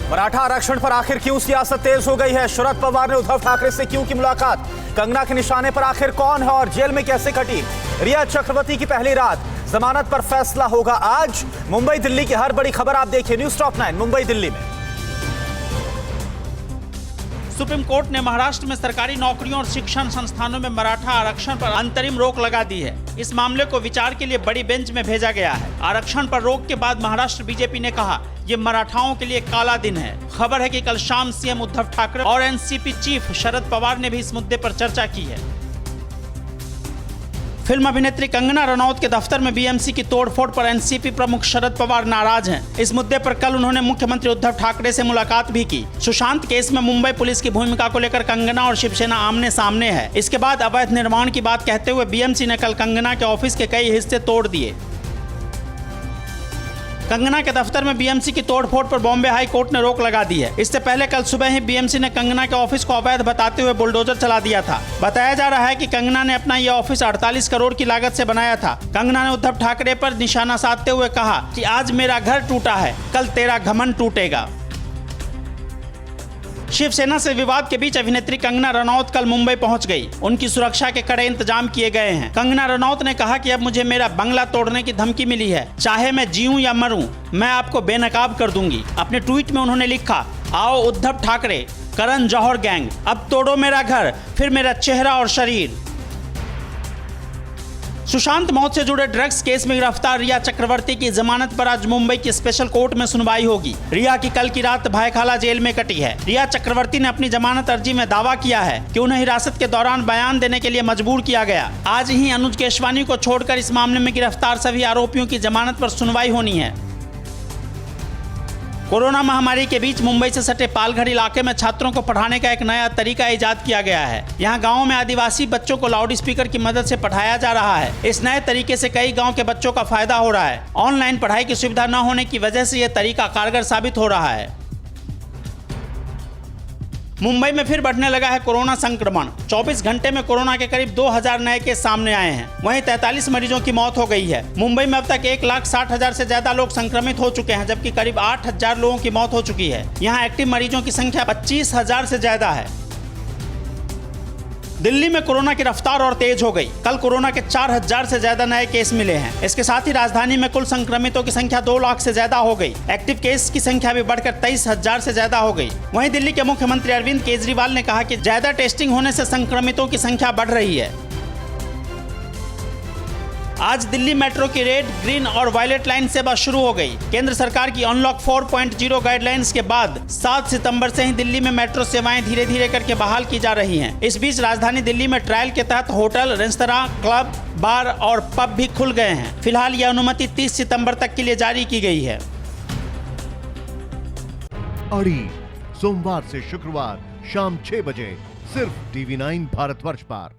मराठा आरक्षण पर आखिर क्यों सियासत तेज हो गई है? शरद पवार ने उद्धव ठाकरे से क्यों की मुलाकात? कंगना के निशाने पर आखिर कौन है और जेल में कैसे कटी रिया चक्रवर्ती की पहली रात? जमानत पर फैसला होगा आज। मुंबई दिल्ली की हर बड़ी खबर आप देखिए न्यूज़ टॉप 9 मुंबई दिल्ली में। सुप्रीम कोर्ट ने महाराष्ट्र में सरकारी नौकरियों और शिक्षण संस्थानों में मराठा आरक्षण पर अंतरिम रोक लगा दी है। इस मामले को विचार के लिए बड़ी बेंच में भेजा गया है। आरक्षण पर रोक के बाद महाराष्ट्र बीजेपी ने कहा ये मराठाओं के लिए काला दिन है। खबर है कि कल शाम सीएम उद्धव ठाकरे और एनसीपी चीफ शरद पवार ने भी इस मुद्दे पर चर्चा की है। फिल्म अभिनेत्री कंगना रनौत के दफ्तर में बीएमसी की तोड़फोड़ पर एनसीपी प्रमुख शरद पवार नाराज हैं। इस मुद्दे पर कल उन्होंने मुख्यमंत्री उद्धव ठाकरे से मुलाकात भी की। सुशांत केस में मुंबई पुलिस की भूमिका को लेकर कंगना और शिवसेना आमने सामने है। इसके बाद अवैध निर्माण की बात कहते हुए बीएमसी ने कल कंगना के ऑफिस के कई हिस्से तोड़ दिए। कंगना के दफ्तर में बीएमसी की तोड़फोड़ पर बॉम्बे हाई कोर्ट ने रोक लगा दी है। इससे पहले कल सुबह ही बीएमसी ने कंगना के ऑफिस को अवैध बताते हुए बुलडोजर चला दिया था। बताया जा रहा है कि कंगना ने अपना यह ऑफिस 48 करोड़ की लागत से बनाया था। कंगना ने उद्धव ठाकरे पर निशाना साधते हुए कहा कि आज मेरा घर टूटा है, कल तेरा घमंड टूटेगा। शिवसेना से विवाद के बीच अभिनेत्री कंगना रनौत कल मुंबई पहुंच गई। उनकी सुरक्षा के कड़े इंतजाम किए गए हैं। कंगना रनौत ने कहा कि अब मुझे मेरा बंगला तोड़ने की धमकी मिली है, चाहे मैं जीऊं या मरूं, मैं आपको बेनकाब कर दूंगी। अपने ट्वीट में उन्होंने लिखा, आओ उद्धव ठाकरे, करण जौहर गैंग, अब तोड़ो मेरा घर, फिर मेरा चेहरा और शरीर। सुशांत मौत से जुड़े ड्रग्स केस में गिरफ्तार रिया चक्रवर्ती की जमानत पर आज मुंबई की स्पेशल कोर्ट में सुनवाई होगी। रिया की कल की रात भायखाला जेल में कटी है। रिया चक्रवर्ती ने अपनी जमानत अर्जी में दावा किया है कि उन्हें हिरासत के दौरान बयान देने के लिए मजबूर किया गया। आज ही अनुज केशवानी को छोड़कर इस मामले में गिरफ्तार सभी आरोपियों की जमानत पर सुनवाई होनी है। कोरोना महामारी के बीच मुंबई से सटे पालघर इलाके में छात्रों को पढ़ाने का एक नया तरीका इजाद किया गया है। यहाँ गाँव में आदिवासी बच्चों को लाउड स्पीकर की मदद से पढ़ाया जा रहा है। इस नए तरीके से कई गांव के बच्चों का फायदा हो रहा है। ऑनलाइन पढ़ाई की सुविधा न होने की वजह से यह तरीका कारगर साबित हो रहा है। मुंबई में फिर बढ़ने लगा है कोरोना संक्रमण। 24 घंटे में कोरोना के करीब 2000 नए केस सामने आए हैं। वहीं 43 मरीजों की मौत हो गई है। मुंबई में अब तक 1,60,000 से ज्यादा लोग संक्रमित हो चुके हैं, जबकि करीब 8,000 लोगों की मौत हो चुकी है। यहाँ एक्टिव मरीजों की संख्या 25,000 से ज्यादा है। दिल्ली में कोरोना की रफ्तार और तेज हो गई। कल कोरोना के 4,000 से ज्यादा नए केस मिले हैं। इसके साथ ही राजधानी में कुल संक्रमितों की संख्या 2 लाख से ज्यादा हो गई। एक्टिव केस की संख्या भी बढ़कर 23,000 से ज्यादा हो गई। वहीं दिल्ली के मुख्यमंत्री अरविंद केजरीवाल ने कहा कि ज्यादा टेस्टिंग होने से संक्रमितों की संख्या बढ़ रही है। आज दिल्ली मेट्रो की रेड, ग्रीन और वायलेट लाइन सेवा शुरू हो गई। केंद्र सरकार की अनलॉक 4.0 गाइडलाइंस के बाद 7 सितंबर से ही दिल्ली में मेट्रो सेवाएं धीरे धीरे करके बहाल की जा रही हैं। इस बीच राजधानी दिल्ली में ट्रायल के तहत होटल, रेस्तरां, क्लब, बार और पब भी खुल गए हैं। फिलहाल यह अनुमति 30 सितंबर तक के लिए जारी की गई है। अड़ी सोमवार से शुक्रवार शाम 6 बजे सिर्फ TV9 भारतवर्ष पर।